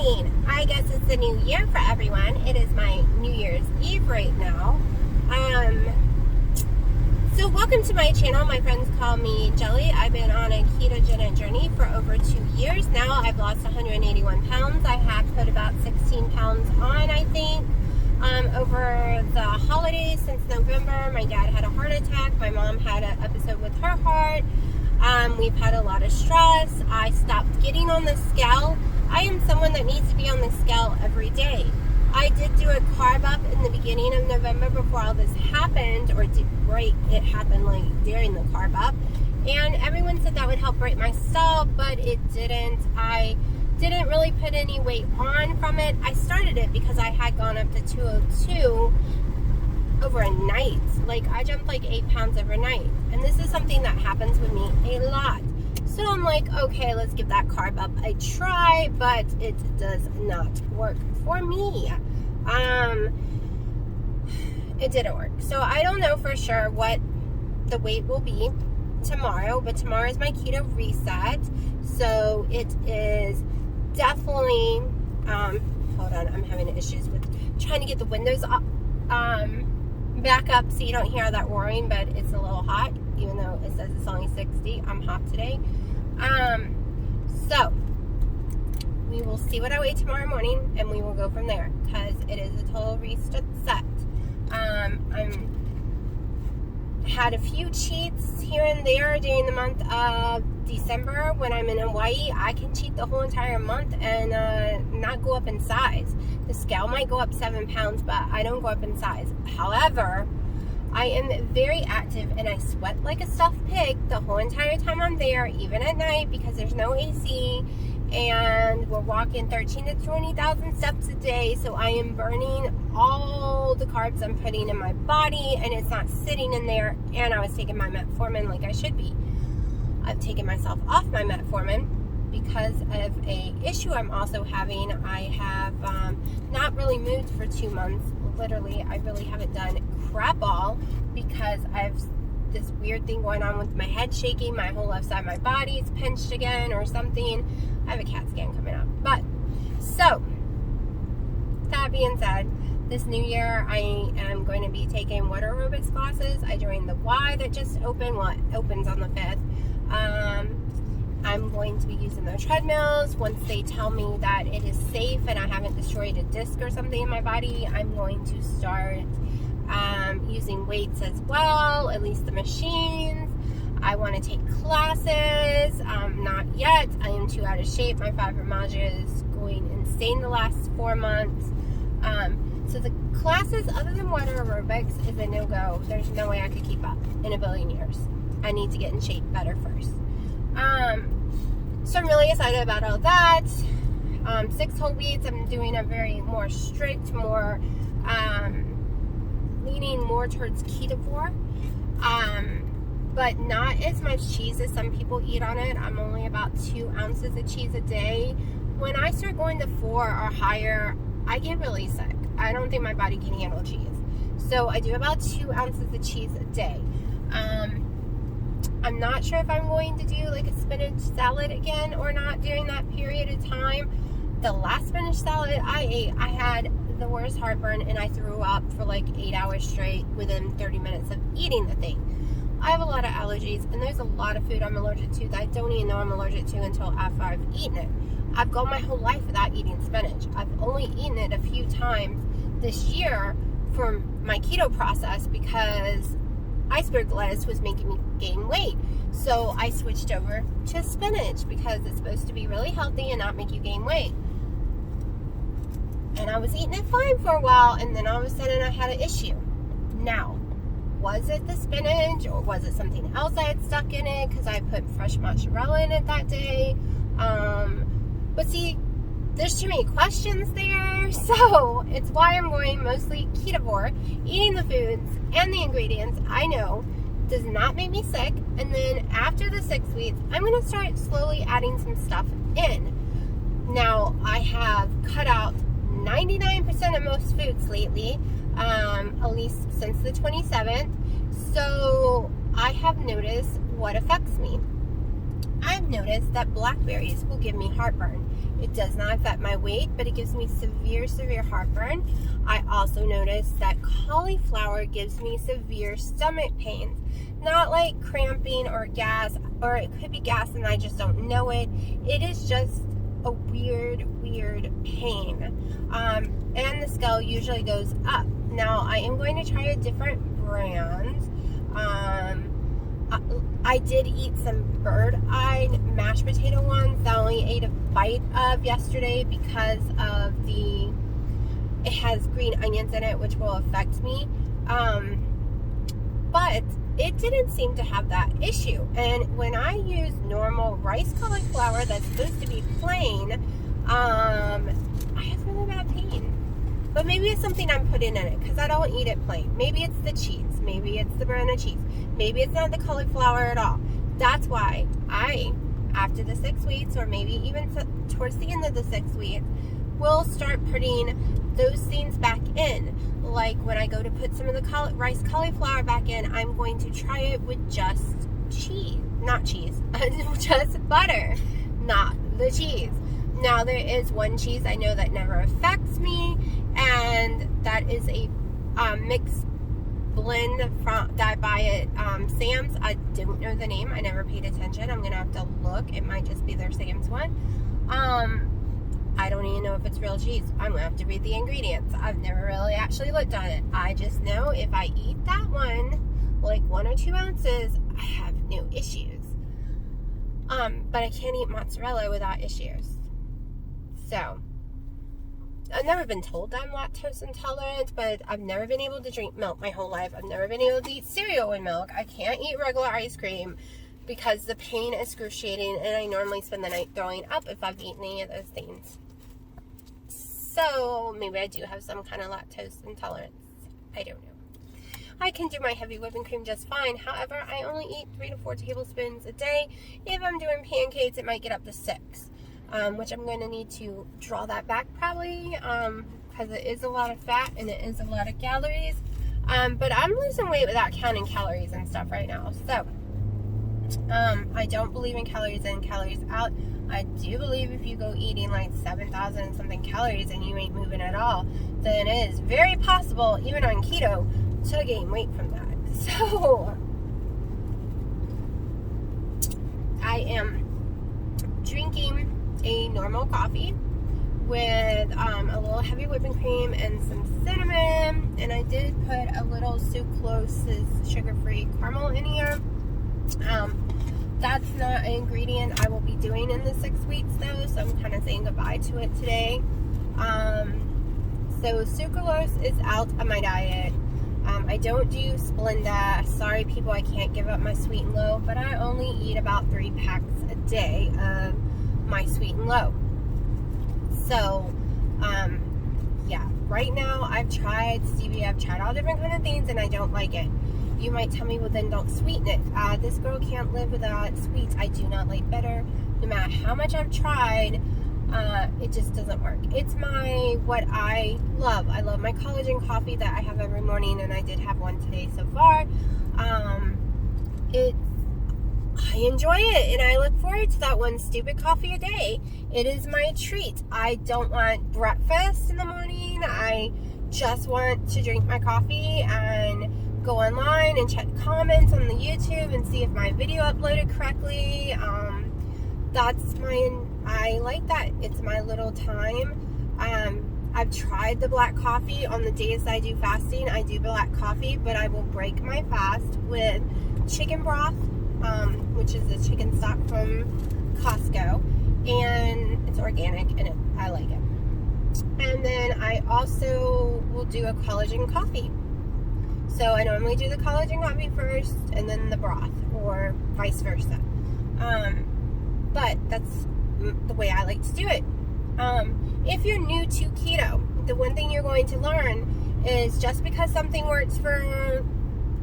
morning. I guess it's the new year for everyone. It is my New Year's Eve right now. So welcome to my channel. My friends call me Jelly. I've been on a ketogenic journey for over 2 years now. I've lost 181 pounds. I have put about 16 pounds on, I think. Over the holidays since November, my dad had a heart attack. My mom had an episode with her heart. We've had a lot of stress. I stopped getting on the scale. I am someone that needs to be on the scale every day. I did do a carb up in the beginning of November before all this happened, it happened like during the carb up. And everyone said that would help break my stall, but it didn't. I didn't really put any weight on from it. I started it because I had gone up to 202 over a night. Like, I jumped like 8 pounds overnight. And this is something that happens with me a lot. So I'm like, okay, let's give that carb up a try, but it does not work for me. It didn't work. So I don't know for sure what the weight will be tomorrow, but tomorrow is my keto reset. So it is definitely, hold on, I'm having issues with trying to get the windows up, back up so you don't hear that roaring, but it's a little hot, even though it says it's only 60. I'm hot today. So we will see what I weigh tomorrow morning, and we will go from there, because it is a total reset. I'm had a few cheats here and there during the month of December. When I'm in Hawaii, I can cheat the whole entire month and not go up in size. The scale might go up 7 pounds, but I don't go up in size. However, I am very active and I sweat like a stuffed pig the whole entire time I'm there, even at night, because there's no AC, and we're walking 13 to 20,000 steps a day. So I am burning all the carbs I'm putting in my body, and it's not sitting in there. And I was taking my metformin like I should be. I've taken myself off my metformin because of a issue I'm also having. I have not really moved for 2 months. Literally, I really haven't done crap all because I've this weird thing going on with my head shaking. My whole left side of my body is pinched again or something. I have a CAT scan coming up. But, so, that being said, this new year I am going to be taking water aerobics classes. I joined the Y that just opened. Well, it opens on the 5th. I'm going to be using their treadmills. Once they tell me that it is safe and I haven't destroyed a disc or something in my body, I'm going to start using weights as well, at least the machines. I want to take classes. Not yet. I am too out of shape. My fibromyalgia is going insane the last 4 months. So the classes other than water aerobics is a no-go. There's no way I could keep up in a billion years. I need to get in shape better first. So I'm really excited about all that. 6 whole wheats. I'm doing a very more strict, more leaning more towards ketovore. But not as much cheese as some people eat on it. I'm only about 2 ounces of cheese a day. When I start going to 4 or higher, I get really sick. I don't think my body can handle cheese. So I do about 2 ounces of cheese a day. I'm not sure if I'm going to do like a spinach salad again or not during that period of time. The last spinach salad I ate, I had the worst heartburn and I threw up for like 8 hours straight within 30 minutes of eating the thing. I have a lot of allergies, and there's a lot of food I'm allergic to that I don't even know I'm allergic to until after I've eaten it. I've gone my whole life without eating spinach. I've only eaten it a few times this year for my keto process because iceberg lettuce was making me gain weight. So I switched over to spinach because it's supposed to be really healthy and not make you gain weight. And I was eating it fine for a while, and then all of a sudden I had an issue. Now, was it the spinach, or was it something else I had stuck in it because I put fresh mozzarella in it that day? But see, there's too many questions there, so it's why I'm going mostly ketovore, eating the foods and the ingredients I know does not make me sick, and then after the 6 weeks, I'm going to start slowly adding some stuff in. Now, I have cut out 99% of most foods lately, at least since the 27th, so I have noticed what affects me. I've noticed that blackberries will give me heartburn. It does not affect my weight, but it gives me severe heartburn. I also noticed that cauliflower gives me severe stomach pains. Not like cramping or gas, or it could be gas and I just don't know it. It is just a weird pain. And the scale usually goes up. Now, I am going to try a different brand. I did eat some bird-eyed mashed potato ones that I only ate a bite of yesterday because of it has green onions in it, which will affect me. But it didn't seem to have that issue. And when I use normal rice cauliflower that's supposed to be plain, I have really bad pain. But maybe it's something I'm putting in it because I don't eat it plain. Maybe it's the cheese. Maybe it's the Verona cheese. Maybe it's not the cauliflower at all. That's why after the 6 weeks, or maybe even towards the end of the 6 weeks, will start putting those things back in. Like when I go to put some of the rice cauliflower back in, I'm going to try it with just just butter, not the cheese. Now, there is one cheese I know that never affects me, and that is a mixed blend that I buy at Sam's. I don't know the name. I never paid attention. I'm going to have to look. It might just be their Sam's one. I don't even know if it's real cheese. I'm going to have to read the ingredients. I've never really actually looked at it. I just know if I eat that one, like 1 or 2 ounces, I have no issues. But I can't eat mozzarella without issues. So, I've never been told I'm lactose intolerant, but I've never been able to drink milk my whole life. I've never been able to eat cereal with milk. I can't eat regular ice cream because the pain is excruciating, and I normally spend the night throwing up if I've eaten any of those things. So, maybe I do have some kind of lactose intolerance. I don't know. I can do my heavy whipping cream just fine. However, I only eat 3 to 4 tablespoons a day. If I'm doing pancakes, it might get up to 6. Which I'm going to need to draw that back probably, because it is a lot of fat and it is a lot of calories. But I'm losing weight without counting calories and stuff right now. So, I don't believe in calories in, calories out. I do believe if you go eating like 7,000 and something calories and you ain't moving at all, then it is very possible, even on keto, to gain weight from that. So, I am drinking a normal coffee with a little heavy whipping cream and some cinnamon, and I did put a little sucrose's sugar-free caramel in here. That's not an ingredient I will be doing in the 6 weeks though, so I'm kind of saying goodbye to it today. So sucralose is out of my diet. I don't do Splenda. Sorry people, I can't give up my sweet and low, but I only eat about 3 packs a day of my sweet and low. So, yeah, right now I've tried stevia, I've tried all different kind of things, and I don't like it. You might tell me, well then don't sweeten it. This girl can't live without sweets. I do not like bitter. No matter how much I've tried, it just doesn't work. It's what I love. I love my collagen coffee that I have every morning, and I did have one today so far. I enjoy it, and I look forward to that one stupid coffee a day. It is my treat. I don't want breakfast in the morning. I just want to drink my coffee and go online and check comments on the YouTube and see if my video uploaded correctly. I like that. It's my little time. I've tried the black coffee on the days that I do fasting. I do black coffee, but I will break my fast with chicken broth, which is a chicken stock from Costco, and it's organic, and I like it. And then I also will do a collagen coffee. So I normally do the collagen coffee first, and then the broth, or vice versa. But that's the way I like to do it. If you're new to keto, the one thing you're going to learn is just because something works for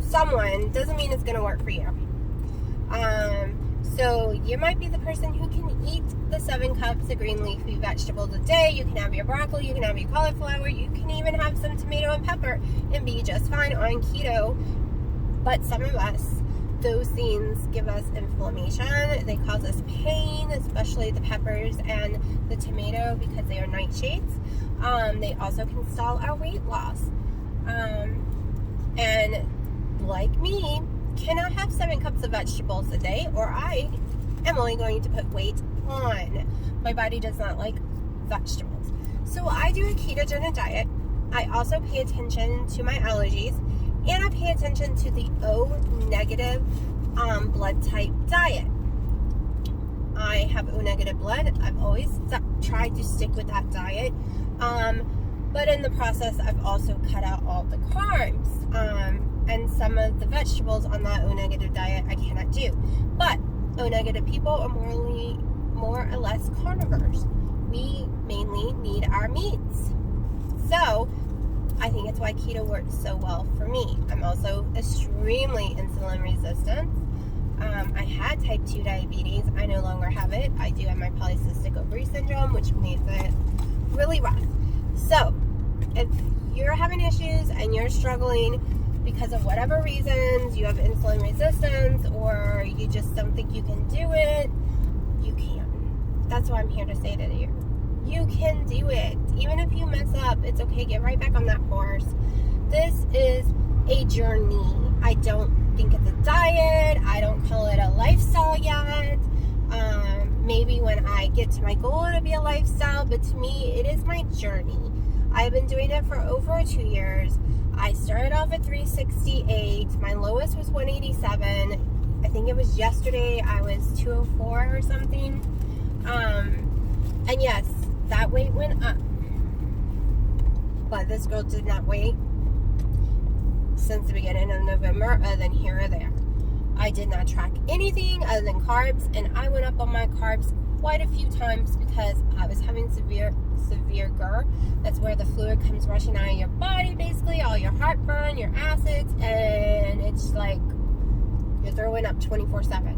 someone doesn't mean it's going to work for you. So you might be the person who can eat the 7 cups of green leafy vegetables a day. You can have your broccoli, you can have your cauliflower, you can even have some tomato and pepper and be just fine on keto. But some of us those things give us inflammation. They cause us pain, especially the peppers and the tomato, because they are nightshades. They also can stall our weight loss. And like me, cannot have 7 cups of vegetables a day, or I am only going to put weight on. My body does not like vegetables. So I do a ketogenic diet. I also pay attention to my allergies, and I pay attention to the O negative blood type diet. I have O negative blood. I've always tried to stick with that diet. But in the process, I've also cut out all the carbs. And some of the vegetables on that O negative diet I cannot do. But O negative people are more or less carnivores. We mainly need our meats. So I think it's why keto works so well for me. I'm also extremely insulin resistant. I had type 2 diabetes. I no longer have it. I do have my polycystic ovary syndrome, which makes it really rough. So if you're having issues and you're struggling because of whatever reasons, you have insulin resistance, or you just don't think you can do it, you can. That's what I'm here to say to you. You can do it. Even if you mess up, it's okay. Get right back on that horse. This is a journey. I don't think it's a diet. I don't call it a lifestyle yet. Maybe when I get to my goal, it'll be a lifestyle. But to me, it is my journey. I've been doing it for over 2 years. I started off at 368. My lowest was 187. I think it was yesterday. I was 204 or something. And yes, that weight went up. But this girl did not weigh since the beginning of November, other than here or there. I did not track anything other than carbs, and I went up on my carbs quite a few times because I was having severe GER. That's where the fluid comes rushing out of your body, basically, all your heartburn, your acids, and it's like you're throwing up 24/7.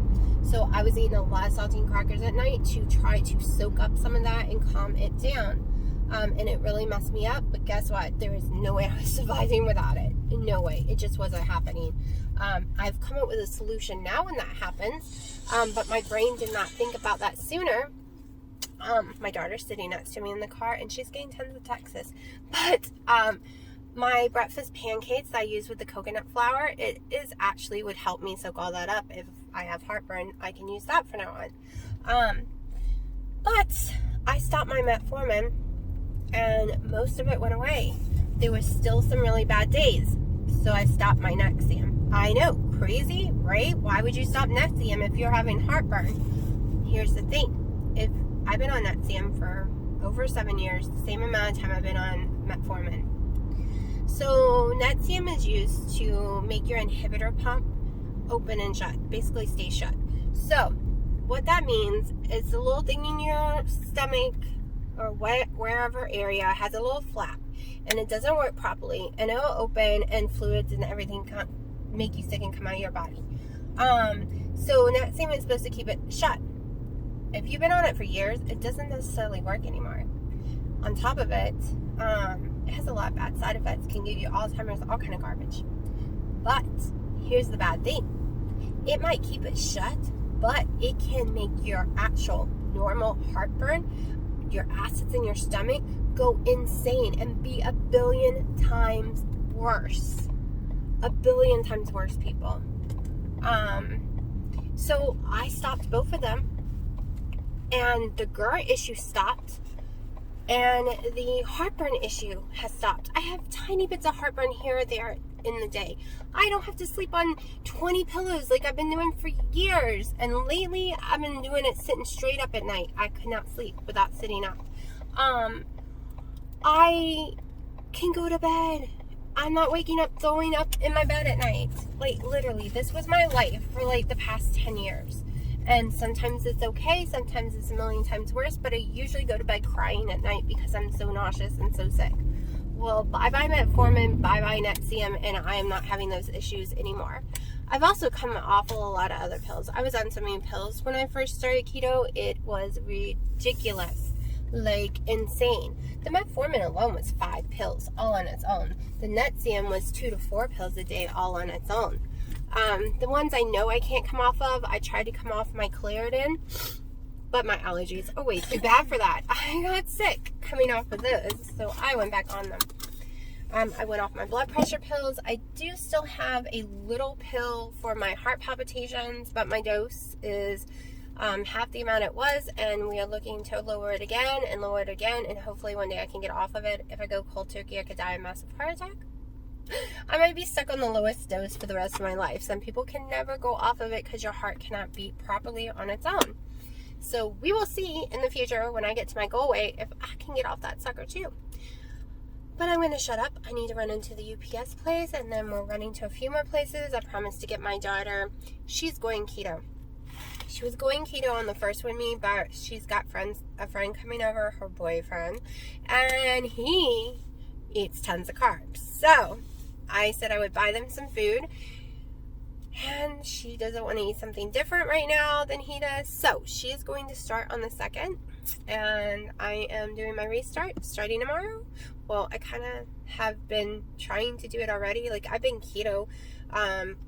So I was eating a lot of saltine crackers at night to try to soak up some of that and calm it down. And it really messed me up, but guess what? There was no way I was surviving without it. No way. It just wasn't happening. I've come up with a solution now when that happens, but my brain did not think about that sooner. My daughter's sitting next to me in the car, and she's getting tons of texts. But my breakfast pancakes I use with the coconut flour, it is actually would help me soak all that up. If I have heartburn, I can use that from now on. But I stopped my metformin, and most of it went away. There was still some really bad days, so I stopped my Nexium. I know, crazy, right? Why would you stop Nexium if you're having heartburn? Here's the thing. If I've been on Nexium for over 7 years, the same amount of time I've been on metformin. So Nexium is used to make your inhibitor pump open and shut, basically stay shut. So what that means is the little thing in your stomach or wherever area has a little flap, and it doesn't work properly, and it'll open, and fluids and everything can make you sick and come out of your body. So Nexium is supposed to keep it shut. If you've been on it for years, it doesn't necessarily work anymore. On top of it, it has a lot of bad side effects, can give you Alzheimer's, all kind of garbage. But here's the bad thing. It might keep it shut, but it can make your actual normal heartburn, your acids in your stomach, go insane and be 1 billion times worse. 1 billion times worse, people. So I stopped both of them, and the GER issue stopped, and the heartburn issue has stopped. I have tiny bits of heartburn here or there in the day. I don't have to sleep on 20 pillows like I've been doing for years, and lately I've been doing it sitting straight up at night. I could not sleep without sitting up. I can go to bed. I'm not waking up, throwing up in my bed at night. Like, literally, this was my life for like the past 10 years. And sometimes it's okay, sometimes it's 1,000,000 times worse, but I usually go to bed crying at night because I'm so nauseous and so sick. Well, bye-bye metformin, bye-bye Nexium, and I am not having those issues anymore. I've also come off a lot of other pills. I was on so many pills when I first started keto. It was ridiculous. Like, insane. The metformin alone was 5 pills, all on its own. The Nexium was 2 to 4 pills a day, all on its own. The ones I know I can't come off of, I tried to come off my Claritin, but my allergies are way too bad for that. I got sick coming off of those, so I went back on them. I went off my blood pressure pills. I do still have a little pill for my heart palpitations, but my dose is half the amount it was, and we are looking to lower it again and lower it again, and hopefully one day I can get off of it. If I go cold turkey, I could die of a massive heart attack. I might be stuck on the lowest dose for the rest of my life. Some people can never go off of it because your heart cannot beat properly on its own. So we will see in the future when I get to my goal weight if I can get off that sucker too. But I'm going to shut up. I need to run into the UPS place, and then we're running to a few more places. I promised to get my daughter. She's going keto. She was going keto on the first with me, but she's got a friend coming over, her boyfriend, and he eats tons of carbs. So I said I would buy them some food, and she doesn't want to eat something different right now than he does. So she is going to start on the 2nd, and I am doing my restart starting tomorrow. Well, I kind of have been trying to do it already. Like, I've been keto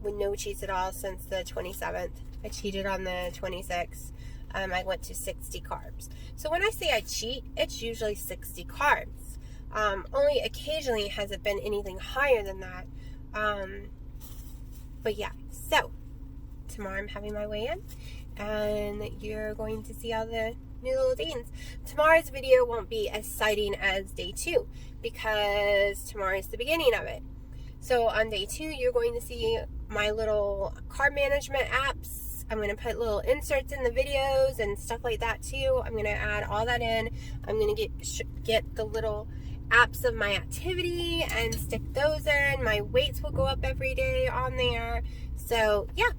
with no cheats at all since the 27th. I cheated on the 26th. I went to 60 carbs. So when I say I cheat, it's usually 60 carbs. Only occasionally has it been anything higher than that. But yeah, so tomorrow I'm having my weigh-in, and you're going to see all the new little things. Tomorrow's video won't be as exciting as day 2 because tomorrow is the beginning of it. So on day 2, you're going to see my little carb management apps. I'm going to put little inserts in the videos and stuff like that too. I'm going to add all that in. I'm going to get the little apps of my activity and stick those in. My weights will go up every day on there. So yeah,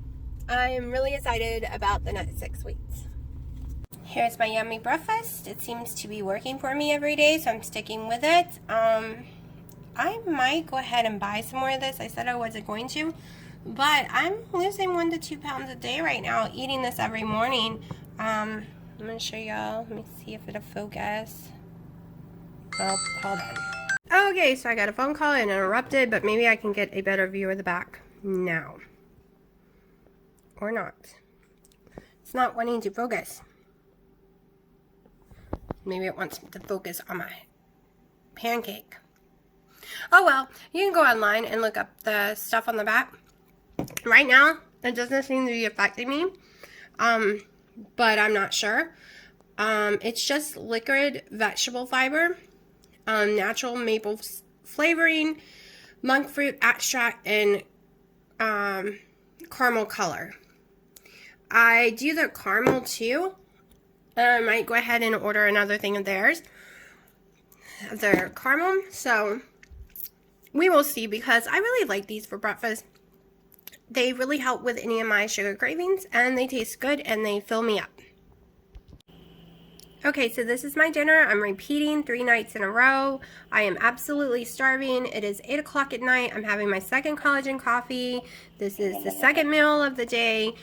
I'm really excited about the next 6 weeks. Here's my yummy breakfast. It seems to be working for me every day, so I'm sticking with it. I might go ahead and buy some more of this. I said I wasn't going to, but I'm losing 1 to 2 pounds a day right now eating this every morning. I'm going to show y'all. Let me see if it'll focus. Oh, hold on. Okay, so I got a phone call and interrupted, but maybe I can get a better view of the back now. Or not. It's not wanting to focus. Maybe it wants to focus on my pancake. Oh well, you can go online and look up the stuff on the back. Right now, it doesn't seem to be affecting me, but I'm not sure. It's just liquid vegetable fiber, natural maple flavoring, monk fruit extract, and caramel color. I do the caramel too. I might go ahead and order another thing of theirs, their caramel. So we will see, because I really like these for breakfast. They really help with any of my sugar cravings, and they taste good, and they fill me up. Okay, so this is my dinner. I'm repeating 3 nights in a row. I am absolutely starving. It is 8 o'clock at night. I'm having my second collagen coffee. This is the second meal of the day.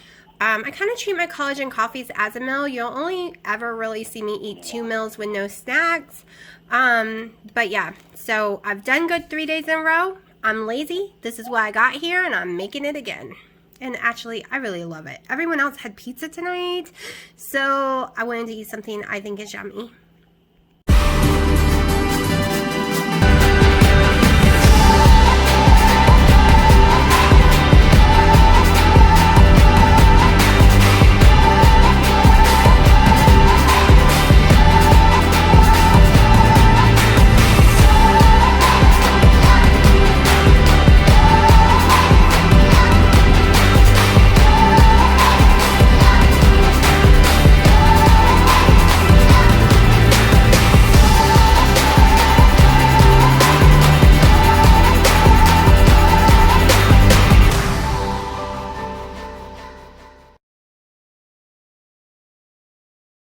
I kind of treat my collagen coffees as a meal. You'll only ever really see me eat 2 meals with no snacks. But yeah, so I've done good 3 days in a row. I'm lazy. This is what I got here, and I'm making it again. And actually, I really love it. Everyone else had pizza tonight, so I wanted to eat something I think is yummy.